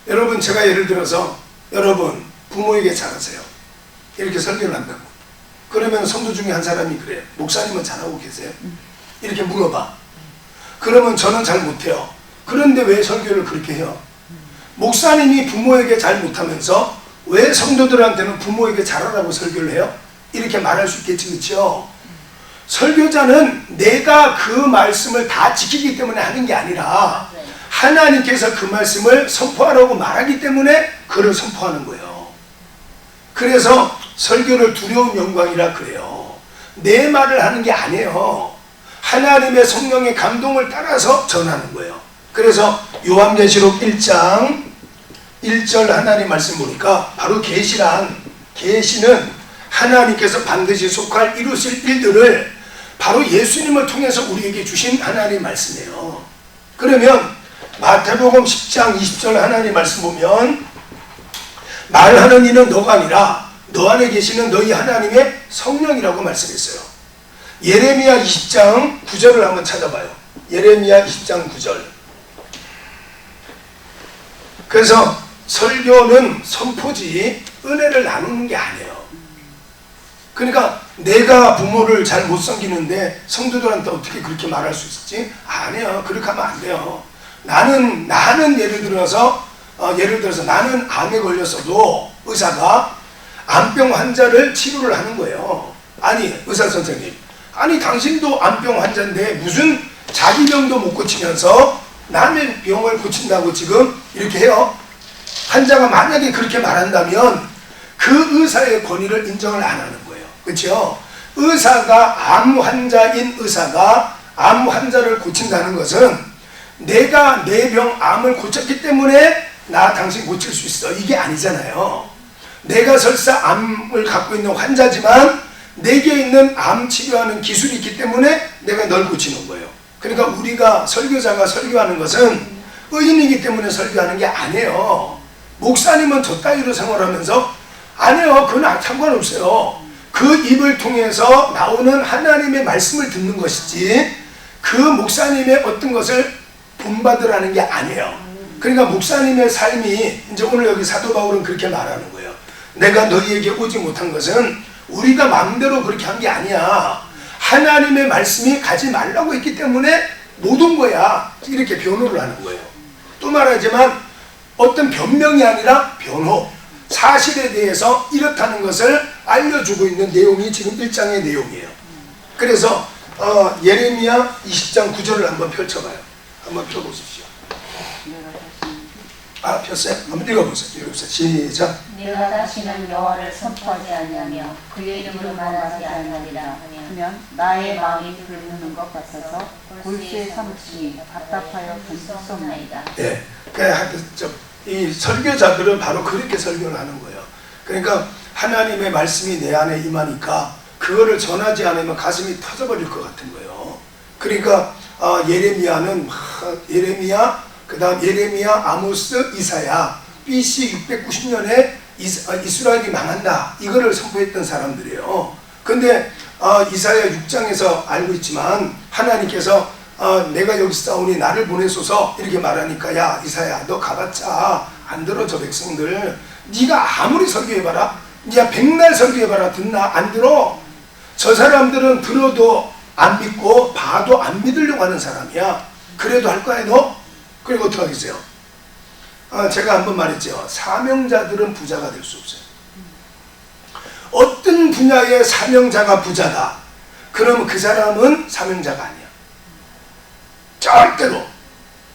여러분, 제가 예를 들어서 여러분 부모에게 잘하세요, 이렇게 설교를 한다고. 그러면 성도 중에 한 사람이 그래요. 목사님은 잘하고 계세요? 이렇게 물어봐. 그러면 저는 잘 못해요. 그런데 왜 설교를 그렇게 해요? 목사님이 부모에게 잘 못하면서 왜 성도들한테는 부모에게 잘하라고 설교를 해요? 이렇게 말할 수 있겠지, 그렇죠? 설교자는 내가 그 말씀을 다 지키기 때문에 하는 게 아니라 하나님께서 그 말씀을 선포하라고 말하기 때문에 그를 선포하는 거예요. 그래서 설교를 두려운 영광이라 그래요. 내 말을 하는 게 아니에요. 하나님의 성령의 감동을 따라서 전하는 거예요. 그래서 요한계시록 1장 1절 하나님 말씀 보니까 바로 계시는 하나님께서 반드시 속할 이루실 일들을 바로 예수님을 통해서 우리에게 주신 하나님의 말씀이에요. 그러면 마태복음 10장 20절 하나님 말씀 보면, 말하는 이는 너가 아니라 너 안에 계시는 너희 하나님의 성령이라고 말씀했어요. 예레미야 20장 9절을 한번 찾아봐요. 예레미야 20장 9절. 그래서 설교는 선포지 은혜를 나누는 게 아니에요. 그러니까 내가 부모를 잘 못 섬기는데 성도들한테 어떻게 그렇게 말할 수 있지? 아니에요. 그렇게 하면 안 돼요. 나는 예를 들어서 나는 암에 걸렸어도 의사가 암병 환자를 치료를 하는 거예요. 아니, 의사 선생님, 아니 당신도 암병 환자인데 무슨 자기 병도 못 고치면서 남의 병을 고친다고 지금 이렇게 해요? 환자가 만약에 그렇게 말한다면 그 의사의 권위를 인정을 안 하는 거예요. 그렇죠? 의사가 암 환자인 의사가 암 환자를 고친다는 것은 내가 내 병 암을 고쳤기 때문에 나 당신 고칠 수 있어, 이게 아니잖아요. 내가 설사 암을 갖고 있는 환자지만 내게 있는 암 치료하는 기술이 있기 때문에 내가 널 고치는 거예요. 그러니까 우리가 설교자가 설교하는 것은 의인이기 때문에 설교하는 게 아니에요. 목사님은 저 따위로 생활하면서 아니에요. 그건 상관없어요. 그 입을 통해서 나오는 하나님의 말씀을 듣는 것이지 그 목사님의 어떤 것을 본받으라는 게 아니에요. 그러니까 목사님의 삶이 이제 오늘 여기 사도 바울은 그렇게 말하는 거예요. 내가 너희에게 오지 못한 것은 우리가 마음대로 그렇게 한 게 아니야. 하나님의 말씀이 가지 말라고 했기 때문에 못 온 거야. 이렇게 변호를 하는 거예요. 또 말하지만 어떤 변명이 아니라 변호, 사실에 대해서 이렇다는 것을 알려주고 있는 내용이 지금 1장의 내용이에요. 그래서 예레미야 20장 9절을 한번 펼쳐봐요. 한번 펴보십시오. 폈어요? 한번 읽어보세요. 시작. 내가 다시는 여호와를 선포하지 아니하며 그의 이름으로 말하지 아니하리라 하면 나의 마음이 불무는 것 같아서 골수에 삼으시니 답답하여 견딜수없나이다. 예, 이 설교자들은 바로 그렇게 설교를 하는 거예요. 그러니까 하나님의 말씀이 내 안에 임하니까 그거를 전하지 않으면 가슴이 터져버릴 것 같은 거예요. 그러니까 예레미야는 예레미야, 그 다음 예레미야, 아모스, 이사야, BC 690년에 이스라엘이 망한다, 이거를 선포했던 사람들이에요. 근데 이사야 6장에서 알고 있지만 하나님께서 내가 여기 싸우니 나를 보내소서 이렇게 말하니까 야 이사야, 너 가봤자 안 들어. 저 백성들 네가 아무리 설교해봐라, 네가 백날 설교해봐라, 듣나? 안 들어. 저 사람들은 들어도 안 믿고 봐도 안 믿으려고 하는 사람이야. 그래도 할 거야 너? 그리고 어떻게 하겠어요? 제가 한번 말했죠. 사명자들은 부자가 될 수 없어요. 어떤 분야의 사명자가 부자다, 그러면 그 사람은 사명자가 아니야. 절대로.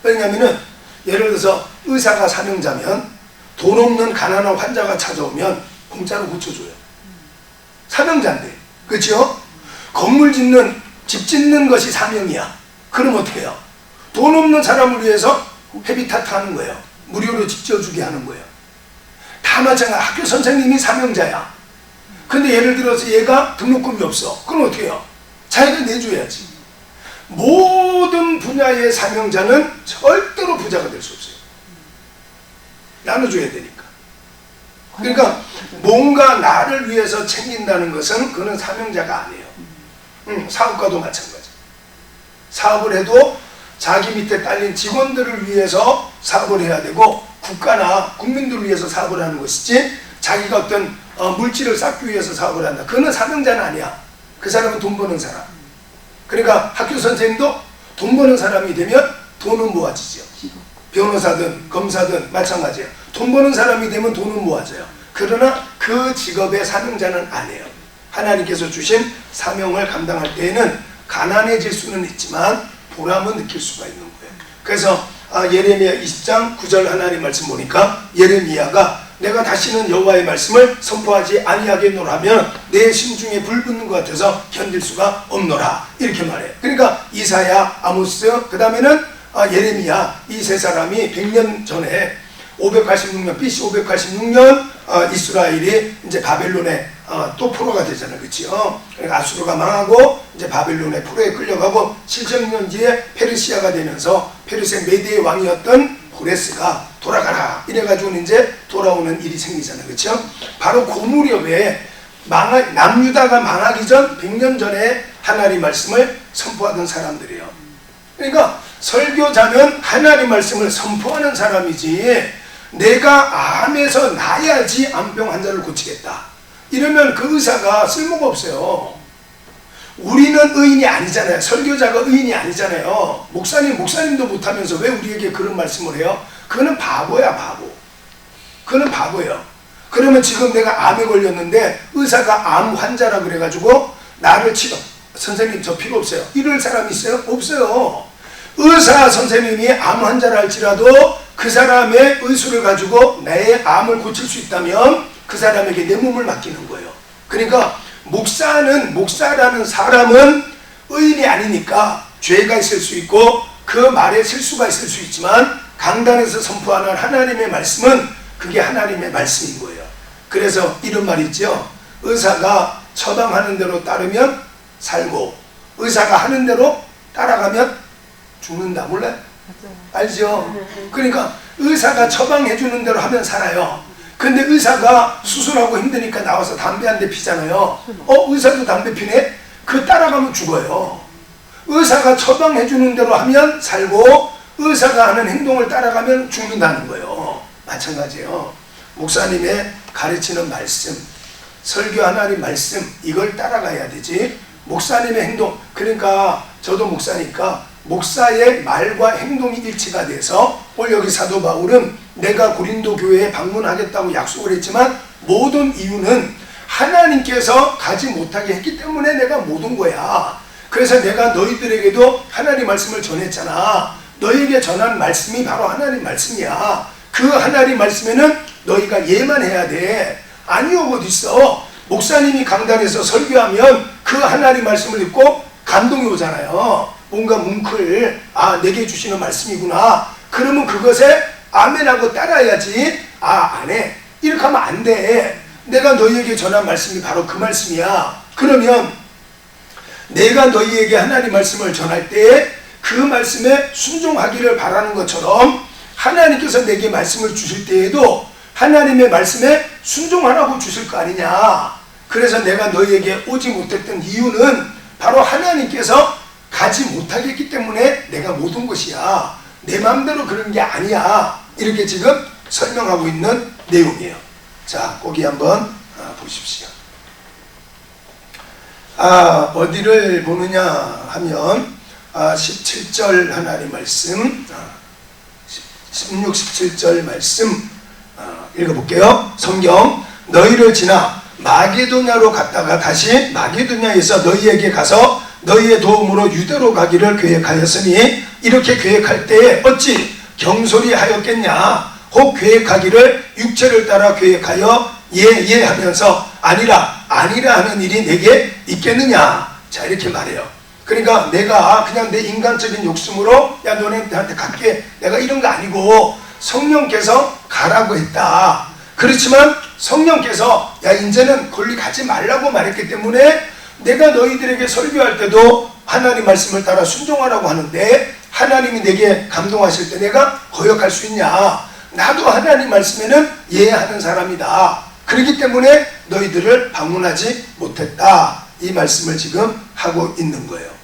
왜냐하면 예를 들어서 의사가 사명자면 돈 없는 가난한 환자가 찾아오면 공짜로 고쳐줘요. 사명자인데. 그렇죠? 건물 짓는, 집 짓는 것이 사명이야. 그럼 어떻게 해요? 돈 없는 사람을 위해서 헤비타트 하는 거예요. 무료로 집 지어주게 하는 거예요. 다 마찬가지야. 학교 선생님이 사명자야. 근데 예를 들어서 얘가 등록금이 없어. 그럼 어떻게 해요? 자기가 내줘야지. 모든 분야의 사명자는 절대로 부자가 될 수 없어요. 나눠줘야 되니까. 그러니까 뭔가 나를 위해서 챙긴다는 것은 그는 사명자가 아니에요. 사업가도 마찬가지. 사업을 해도 자기 밑에 딸린 직원들을 위해서 사업을 해야 되고 국가나 국민들을 위해서 사업을 하는 것이지 자기가 어떤 물질을 쌓기 위해서 사업을 한다, 그는 사명자는 아니야. 그 사람은 돈 버는 사람. 그러니까 학교 선생님도 돈 버는 사람이 되면 돈은 모아지죠. 변호사든 검사든 마찬가지예요. 돈 버는 사람이 되면 돈은 모아져요. 그러나 그 직업의 사명자는 아니에요. 하나님께서 주신 사명을 감당할 때에는 가난해질 수는 있지만 보람은 느낄 수가 있는 거예요. 그래서 예레미야 20장 9절 하나님 말씀 보니까 예레미야가 내가 다시는 여호와의 말씀을 선포하지 아니하겠노라면 내 심중에 불 붙는 것 같아서 견딜 수가 없노라, 이렇게 말해요. 그러니까 이사야, 아모스, 그 다음에는 예레미야, 이 세 사람이 100년 전에 586년, BC 586년 이스라엘이 이제 바벨론에 또 포로가 되잖아요. 그렇죠? 그러니까 아수르가 망하고 이제 바벨론의 포로에 끌려가고 700년 뒤에 페르시아가 되면서 페르시아 메디의 왕이었던 고레스가 돌아가라 이래가지고 이제 돌아오는 일이 생기잖아요. 그렇죠? 바로 그 무렵에 남유다가 망하기 전 100년 전에 하나님 말씀을 선포하던 사람들이에요. 그러니까 설교자는 하나님 말씀을 선포하는 사람이지 내가 암에서 나야지 암병 환자를 고치겠다 이러면 그 의사가 쓸모가 없어요. 우리는 의인이 아니잖아요. 설교자가 의인이 아니잖아요. 목사님도 못하면서 왜 우리에게 그런 말씀을 해요? 그거는 바보야, 바보. 그거는 바보예요. 그러면 지금 내가 암에 걸렸는데 의사가 암 환자라 그래가지고 나를 치료, 선생님 저 필요 없어요, 이럴 사람이 있어요? 없어요. 의사 선생님이 암 환자라 할지라도 그 사람의 의술을 가지고 내 암을 고칠 수 있다면 그 사람에게 내 몸을 맡기는 거예요. 그러니까 목사라는 사람은 의인이 아니니까 죄가 있을 수 있고 그 말에 실수가 있을 수 있지만 강단에서 선포하는 하나님의 말씀은 그게 하나님의 말씀인 거예요. 그래서 이런 말이 있죠. 의사가 처방하는 대로 따르면 살고 의사가 하는 대로 따라가면 죽는다. 몰라요? 알죠? 그러니까 의사가 처방해 주는 대로 하면 살아요. 근데 의사가 수술하고 힘드니까 나와서 담배 한 대 피잖아요. 의사도 담배 피네? 그 따라가면 죽어요. 의사가 처방해 주는 대로 하면 살고 의사가 하는 행동을 따라가면 죽는다는 거예요. 마찬가지예요. 목사님의 가르치는 말씀, 설교 하나님 말씀, 이걸 따라가야 되지. 목사님의 행동, 그러니까 저도 목사니까 목사의 말과 행동이 일치가 돼서 오늘 여기 사도 바울은 내가 고린도 교회에 방문하겠다고 약속을 했지만 모든 이유는 하나님께서 가지 못하게 했기 때문에 내가 못 온 거야. 그래서 내가 너희들에게도 하나님 말씀을 전했잖아. 너희에게 전한 말씀이 바로 하나님 말씀이야. 그 하나님 말씀에는 너희가 예만 해야 돼. 아니요, 어딨어. 목사님이 강단에서 설교하면 그 하나님 말씀을 듣고 감동이 오잖아요. 뭔가 뭉클, 내게 주시는 말씀이구나. 그러면 그것에 아멘하고 따라야지. 안 해. 이렇게 하면 안 돼. 내가 너희에게 전한 말씀이 바로 그 말씀이야. 그러면 내가 너희에게 하나님 말씀을 전할 때 그 말씀에 순종하기를 바라는 것처럼 하나님께서 내게 말씀을 주실 때에도 하나님의 말씀에 순종하라고 주실 거 아니냐. 그래서 내가 너희에게 오지 못했던 이유는 바로 하나님께서 가지 못하게 했기 때문에 내가 못 온 것이야. 내 마음대로 그런 게 아니야. 이렇게 지금 설명하고 있는 내용이에요. 자, 거기 한번 보십시오. 어디를 보느냐 하면 17절 하나님 말씀, 16, 17절 말씀 읽어볼게요. 성경, 너희를 지나 마게도냐로 갔다가 다시 마게도냐에서 너희에게 가서 너희의 도움으로 유대로 가기를 계획하였으니 이렇게 계획할 때에 어찌 경솔히 하였겠냐. 혹 계획하기를 육체를 따라 계획하여 예 하면서 아니라 하는 일이 내게 있겠느냐. 자, 이렇게 말해요. 그러니까 내가 그냥 내 인간적인 욕심으로 야 너네한테 갈게, 내가 이런 거 아니고 성령께서 가라고 했다. 그렇지만 성령께서 야 이제는 거기 가지 말라고 말했기 때문에 내가 너희들에게 설교할 때도 하나님 말씀을 따라 순종하라고 하는데 하나님이 내게 감동하실 때 내가 거역할 수 있냐. 나도 하나님 말씀에는 예하는 사람이다. 그렇기 때문에 너희들을 방문하지 못했다. 이 말씀을 지금 하고 있는 거예요.